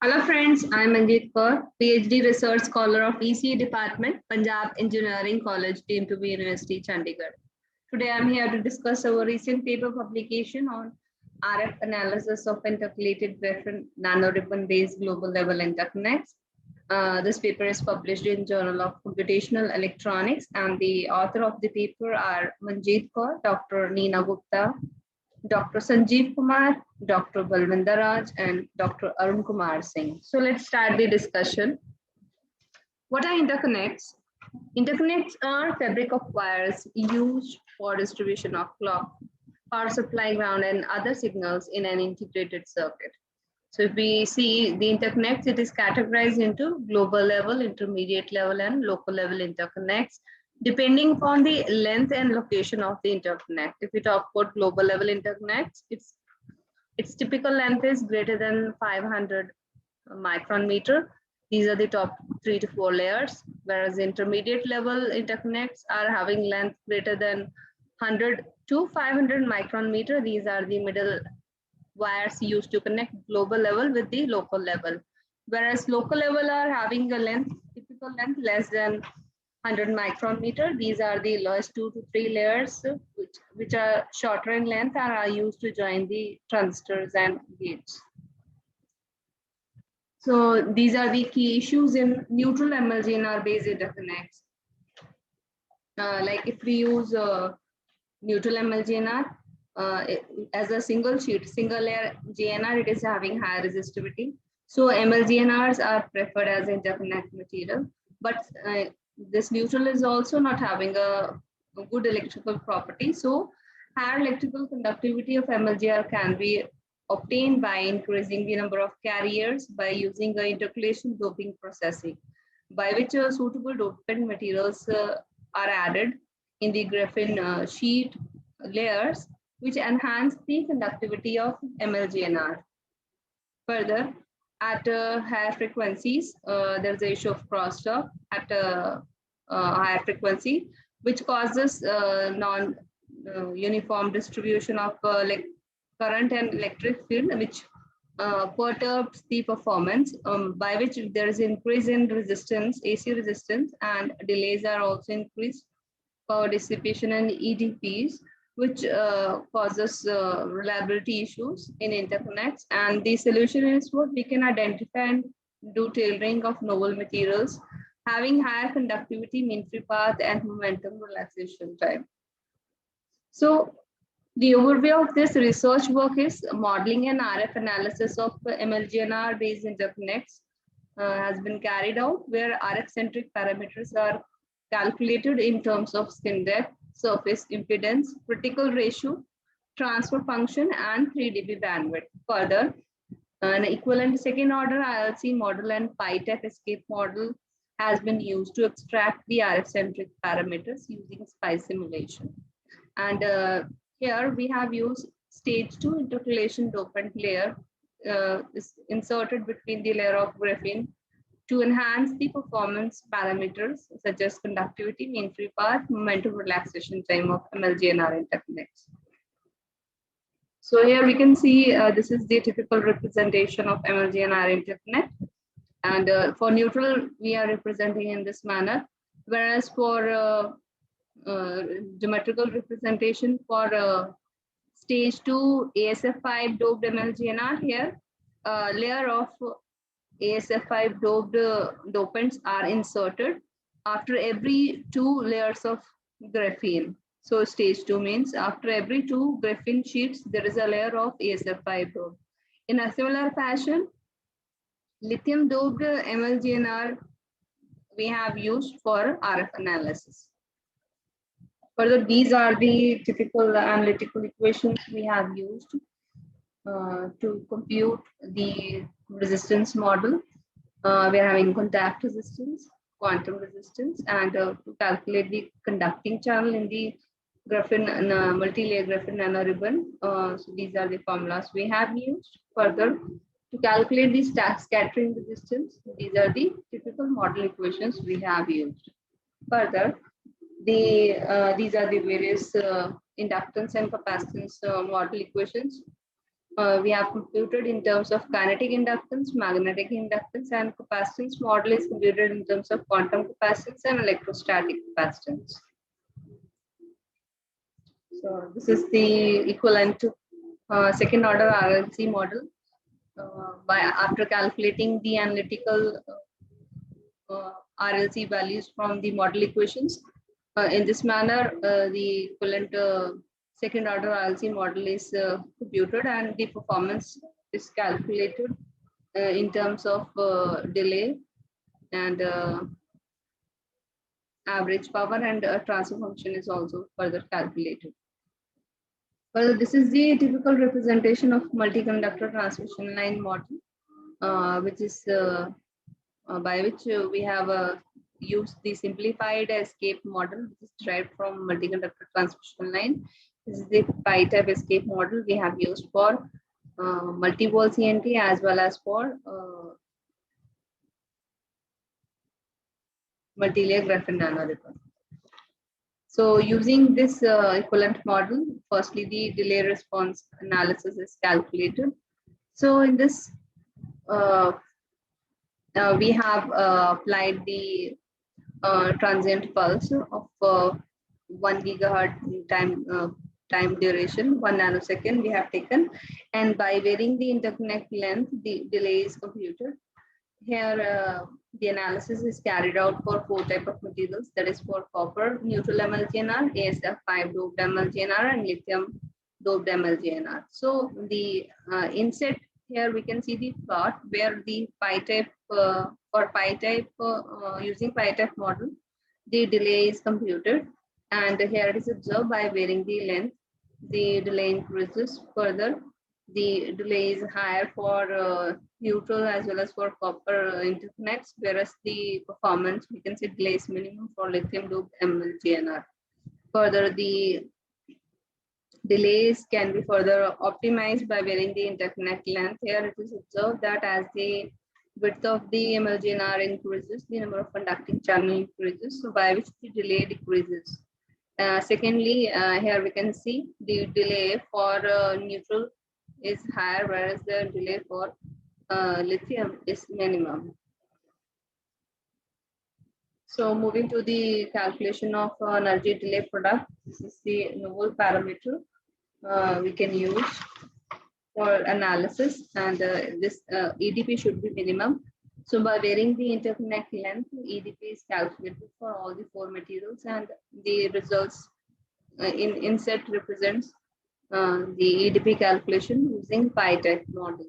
Hello friends, I am Manjeet Kaur, PhD Research Scholar of ECE Department, Punjab Engineering College, DMTB University, Chandigarh. Today I am here to discuss our recent paper publication on RF analysis of intercalated graphene nanoribbon-based global level interconnects. This paper is published in Journal of Computational Electronics, and the author of the paper are Manjeet Kaur, Dr. Neena Gupta, Dr. Sanjeev Kumar, Dr. Balwinder Raj, and Dr. Arun Kumar Singh. So let's start the discussion. What are interconnects? Interconnects are fabric of wires used for distribution of clock, power supply, ground, and other signals in an integrated circuit. So if we see the interconnects, it is categorized into global level, intermediate level, and local level interconnects, depending upon the length and location of the interconnect. If we talk about global level interconnects, its typical length is greater than 500 micron meter. These are the top 3 to 4 layers, whereas intermediate level interconnects are having length greater than 100 to 500 micron meter. These are the middle wires used to connect global level with the local level, whereas local level are having a typical length less than 100 micron meter. These are the lowest 2 to 3 layers, which are shorter in length and are used to join the transistors and gates. So these are the key issues in neutral MLGNR based interconnects. Like if we use neutral MLGNR, as a single layer GNR, it is having higher resistivity. So MLGNRs are preferred as interconnect material, but this neutral is also not having a good electrical property. So higher electrical conductivity of MLGR can be obtained by increasing the number of carriers by using the intercalation doping processing, by which suitable dopant materials are added in the graphene sheet layers, which enhance the conductivity of MLGNR. Further, at higher frequencies, there's a issue of crosstalk at a higher frequency, which causes non-uniform distribution of current and electric field, which perturbs the performance, by which there is increase in resistance, AC resistance, and delays are also increased, power dissipation and EDPs, which causes reliability issues in interconnects. And the solution is what we can identify and do tailoring of novel materials having higher conductivity, mean-free path, and momentum relaxation time. So the overview of this research work is modeling and RF analysis of MLGNR based interconnects has been carried out, where RF-centric parameters are calculated in terms of skin depth, surface impedance, critical ratio, transfer function, and 3 dB bandwidth. Further, an equivalent second order ILC model and PyTech escape model has been used to extract the RF-centric parameters using SPICE simulation. And here we have used stage 2 intercalation dopant layer is inserted between the layer of graphene to enhance the performance parameters such as conductivity, mean-free path, momentum relaxation time of MLGNR interconnects. So here we can see this is the typical representation of MLGNR interconnect. And for neutral, we are representing in this manner, whereas for geometrical representation for stage 2 ASF5 doped MLGNR, here layer of ASF5 doped dopants are inserted after every 2 layers of graphene. So stage 2 means after every 2 graphene sheets, there is a layer of ASF5 dope. In a similar fashion, lithium doped MLGNR we have used for RF analysis. Further, these are the typical analytical equations we have used to compute the resistance model. We are having contact resistance, quantum resistance, and to calculate the conducting channel in the graphene multi-layer graphene nanoribbon. So these are the formulas we have used. Further, to calculate the scattering resistance, these are the typical model equations we have used. Further, these are the various inductance and capacitance model equations we have computed in terms of kinetic inductance, magnetic inductance, and capacitance. Model is computed in terms of quantum capacitance and electrostatic capacitance. So this is the equivalent to second order RLC model. By after calculating the analytical RLC values from the model equations. In this manner, the equivalent second order RLC model is computed and the performance is calculated in terms of delay and average power, and transfer function is also further calculated. Well, this is the typical representation of multi-conductor transmission line model, which is by which we have used the simplified escape model, which is derived from multi-conductor transmission line. This is the pi-type escape model we have used for multi-wall CNT as well as for multi-layer graphene nanoribbon. So using this equivalent model, firstly the delay response analysis is calculated. So in this we have applied the transient pulse of 1 gigahertz time duration, 1 nanosecond we have taken, and by varying the interconnect length, the delay is computed. Here the analysis is carried out for 4 types of materials, that is for copper neutral MLGNR, ASF5 doped MLGNR, and lithium doped MLGNR. So the inset here we can see the plot where the pi type for pi type using pi type model, the delay is computed, and here it is observed by varying the length, the delay increases further. The delay is higher for neutral as well as for copper interconnects, whereas the performance we can say delay is minimum for lithium doped MLGNR. Further, the delays can be further optimized by varying the interconnect length. Here it is observed that as the width of the MLGNR increases, the number of conducting channel increases, so by which the delay decreases. Secondly, here we can see the delay for neutral is higher, whereas the delay for lithium is minimum. So moving to the calculation of energy delay product, this is the novel parameter we can use for analysis, and this EDP should be minimum. So by varying the interconnect length, EDP is calculated for all the 4 materials, and the results in inset represents the EDP calculation using pi-type model.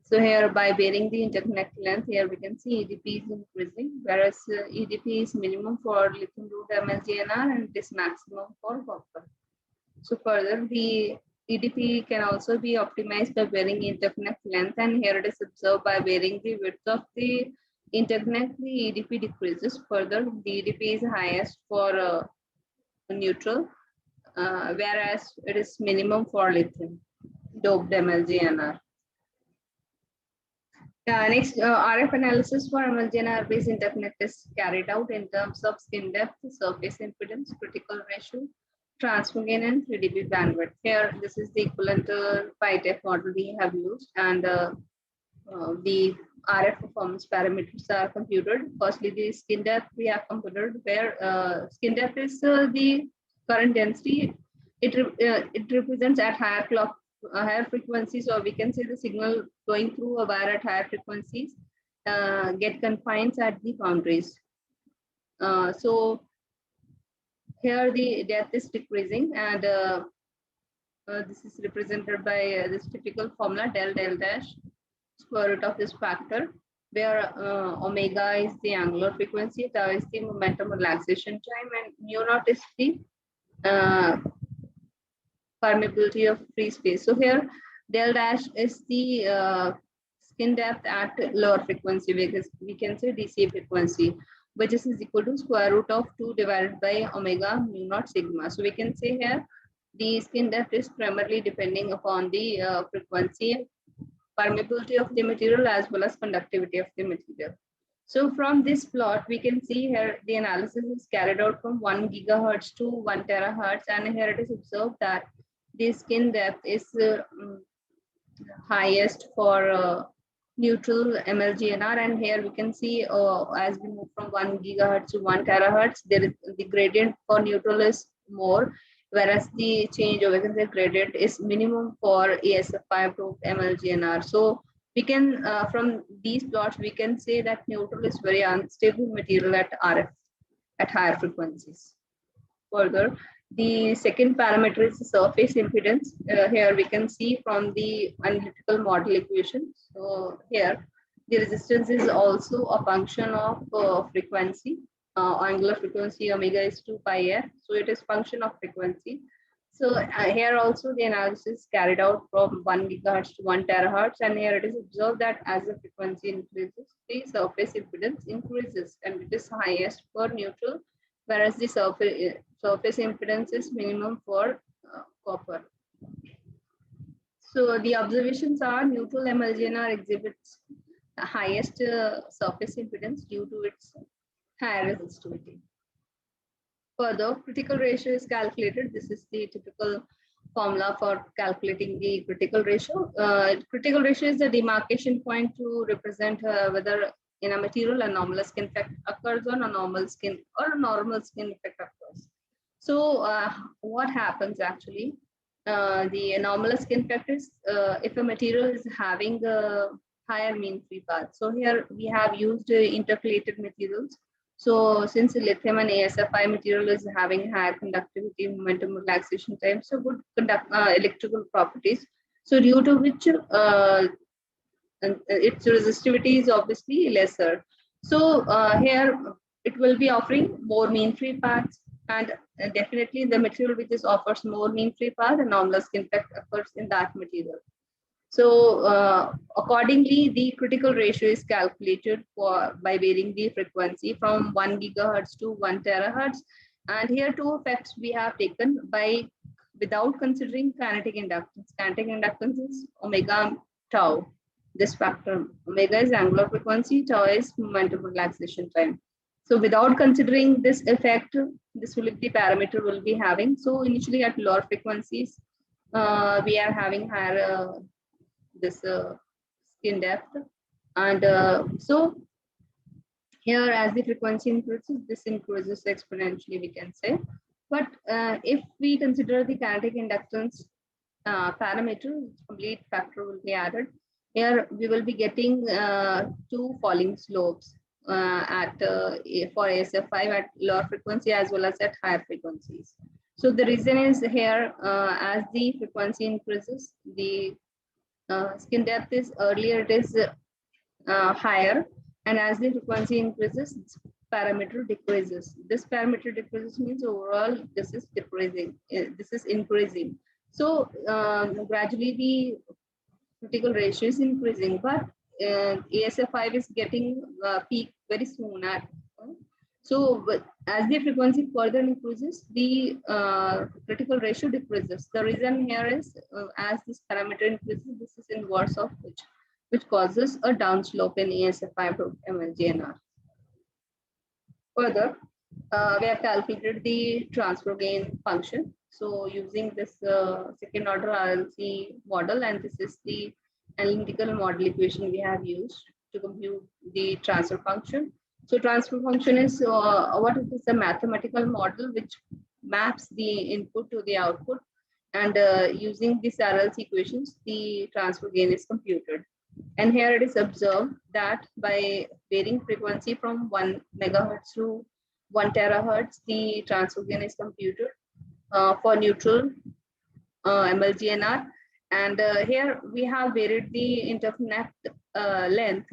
So here by varying the interconnect length, here we can see EDP is increasing, whereas EDP is minimum for lithium doped MLGNR and it is maximum for copper. So further, the EDP can also be optimized by varying interconnect length, and here it is observed by varying the width of the interconnect, the EDP decreases. Further, the EDP is highest for neutral, whereas it is minimum for lithium doped MLGNR. Next, RF analysis for MLGNR based interconnect is carried out in terms of skin depth, surface impedance, critical ratio, transfer gain, and 3 dB bandwidth. Here, this is the equivalent pi-type model we have used, and the RF performance parameters are computed. Firstly, the skin depth we have computed, where skin depth is the current density. It represents at higher frequencies, or we can say the signal going through a wire at higher frequencies get confined at the boundaries. So here the depth is decreasing, and this is represented by this typical formula del dash square root of this factor, where omega is the angular frequency, tau is the momentum relaxation time, and mu naught is the permeability of free space. So here del dash is the skin depth at lower frequency, because we can say DC frequency, which is equal to square root of 2 divided by omega mu naught sigma. So we can say here the skin depth is primarily depending upon the frequency, permeability of the material, as well as conductivity of the material. So from this plot, we can see here the analysis is carried out from 1 gigahertz to 1 terahertz, and here it is observed that the skin depth is highest for neutral MLGNR, and here we can see as we move from 1 gigahertz to 1 terahertz, there is the gradient for neutral is more, whereas the change or we can say gradient is minimum for ASF5 to MLGNR. So we can from these plots we can say that neutral is very unstable material at RF at higher frequencies. Further, the second parameter is the surface impedance. Here we can see from the analytical model equation. So here the resistance is also a function of frequency. Angular frequency omega is 2 pi f. So it is function of frequency. So here also the analysis carried out from 1 gigahertz to 1 terahertz, and here it is observed that as the frequency increases, the surface impedance increases, and it is highest for neutral, whereas the surface impedance is minimum for copper. So the observations are neutral MLGNR exhibits the highest surface impedance due to its higher resistivity. Further, critical ratio is calculated. This is the typical formula for calculating the critical ratio. Critical ratio is the demarcation point to represent whether in a material anomalous skin effect occurs or a normal skin or a normal skin effect occurs. So what happens actually? The anomalous skin effect is if a material is having a higher mean free path. So here we have used intercalated materials. So since lithium and ASFI material is having higher conductivity, momentum relaxation time, so good electrical properties. So due to which its resistivity is obviously lesser. So here it will be offering more mean free paths, and definitely the material which is offers more mean free path, anomalous skin effect occurs in that material. So accordingly, the critical ratio is calculated by varying the frequency from 1 gigahertz to 1 terahertz. And here two effects we have taken by without considering kinetic inductance. Kinetic inductance is omega tau. This factor omega is angular frequency, tau is momentum relaxation time. So without considering this effect, this will be the parameter will be having. So initially at lower frequencies, we are having higher this skin depth, and so here as the frequency increases, this increases exponentially, we can say. But if we consider the kinetic inductance parameter, complete factor will be added. Here we will be getting two falling slopes at for ASF5 at lower frequency as well as at higher frequencies. So the reason is here as the frequency increases, the skin depth is earlier it is higher, and as the frequency increases, this parameter decreases. This parameter decreases means overall this is decreasing, this is increasing. So gradually the critical ratio is increasing, but ASF5 is getting peak very soon at. So as the frequency further increases, the critical ratio decreases. The reason here is as this parameter increases, this is inverse of which causes a downslope in ASF5 to MLGNR. Further, we have calculated the transfer gain function. So using this second order RLC model, and this is the analytical model equation we have used to compute the transfer function. So transfer function is what it is a mathematical model which maps the input to the output, and using these RLC equations, the transfer gain is computed. And here it is observed that by varying frequency from 1 megahertz to 1 terahertz, the transfer gain is computed for neutral MLGNR. And here we have varied the interconnect length.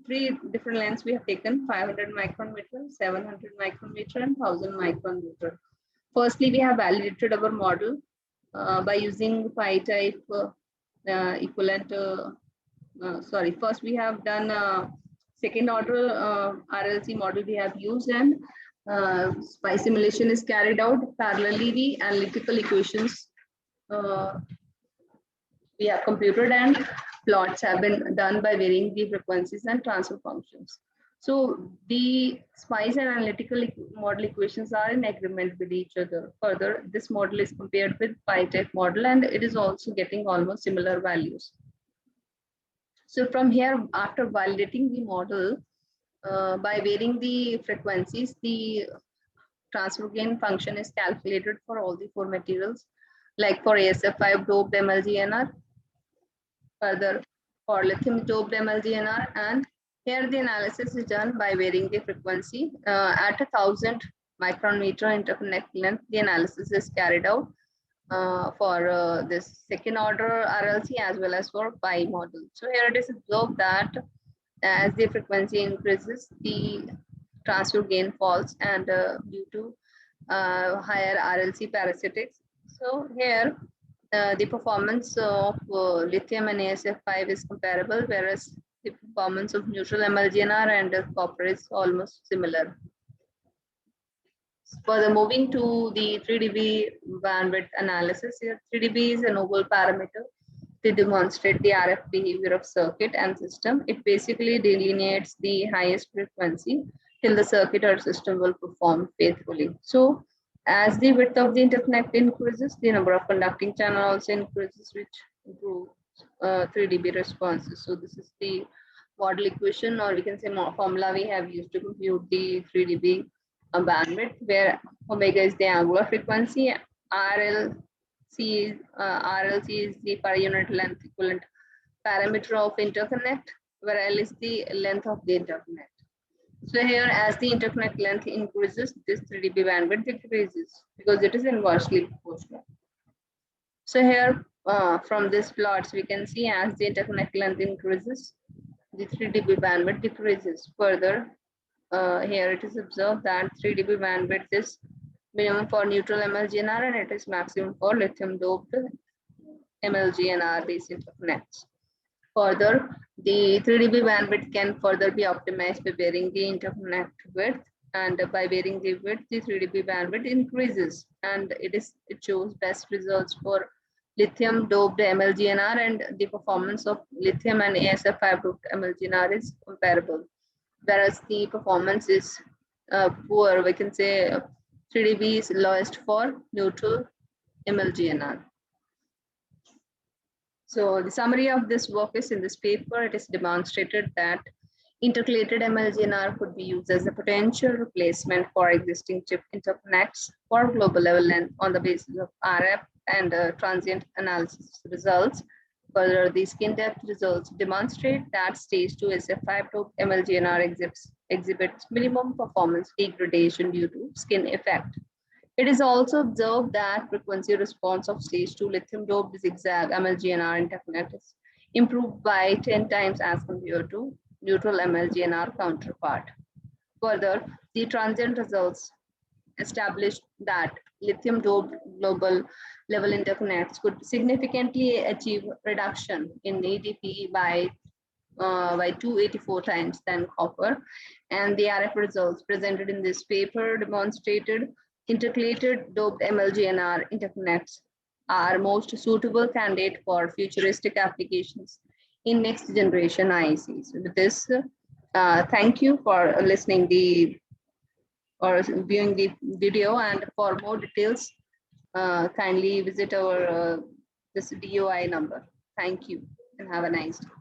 Three different lengths we have taken: 500 micron meter, 700 micron meter, and 1000 micron meter. Firstly, we have validated our model by using pi type equivalent. First we have done second order RLC model we have used, and by simulation is carried out. Parallelly, the analytical equations we have computed, and plots have been done by varying the frequencies and transfer functions. So the SPICE and analytical model equations are in agreement with each other. Further, this model is compared with pi-type model and it is also getting almost similar values. So from here, after validating the model, by varying the frequencies, the transfer gain function is calculated for all the four materials, like for ASF5 doped MLGNR, further for lithium doped MLGNR, and here the analysis is done by varying the frequency. At 1000 micrometer interconnect length, the analysis is carried out for this second order RLC as well as for pi model. So here it is observed that as the frequency increases, the transfer gain falls, and due to higher RLC parasitics. So here the performance of lithium and ASF5 is comparable, whereas the performance of neutral MLGNR and copper is almost similar. Further, moving to the 3 dB bandwidth analysis, here 3 dB is a novel parameter to demonstrate the RF behavior of circuit and system. It basically delineates the highest frequency till the circuit or system will perform faithfully. So as the width of the interconnect increases, the number of conducting channel also increases, which improves 3 dB responses. So this is the model equation, or we can say formula we have used to compute the 3 dB bandwidth, where omega is the angular frequency, RLC is the per unit length equivalent parameter of interconnect, where L is the length of the interconnect. So here, as the interconnect length increases, this 3 dB bandwidth decreases because it is inversely proportional. So here, from this plots, we can see as the interconnect length increases, the 3 dB bandwidth decreases. Further, here it is observed that 3 dB bandwidth is minimum for neutral MLGNR and it is maximum for lithium doped MLGNR based interconnects. Further, the 3 dB bandwidth can further be optimized by varying the interconnect width, and by varying the width, the 3 dB bandwidth increases, and it shows best results for lithium doped MLGNR, and the performance of lithium and ASF5 doped MLGNR is comparable. Whereas the performance is poor, we can say 3 dB is lowest for neutral MLGNR. So the summary of this work is in this paper. It is demonstrated that intercalated MLGNR could be used as a potential replacement for existing chip interconnects for global level length on the basis of RF and transient analysis results. Further, the skin depth results demonstrate that stage 2 SF5 doped MLGNR exhibits minimum performance degradation due to skin effect. It is also observed that frequency response of stage 2 lithium doped zigzag MLGNR interconnect is improved by 10 times as compared to neutral MLGNR counterpart. Further, the transient results established that lithium doped global level interconnects could significantly achieve reduction in ADP by 284 times than copper. And the RF results presented in this paper demonstrated intercalated doped MLGNR interconnects are most suitable candidate for futuristic applications in next generation ICs. With this, thank you for listening or viewing the video, and for more details, kindly visit our this DOI number. Thank you and have a nice day.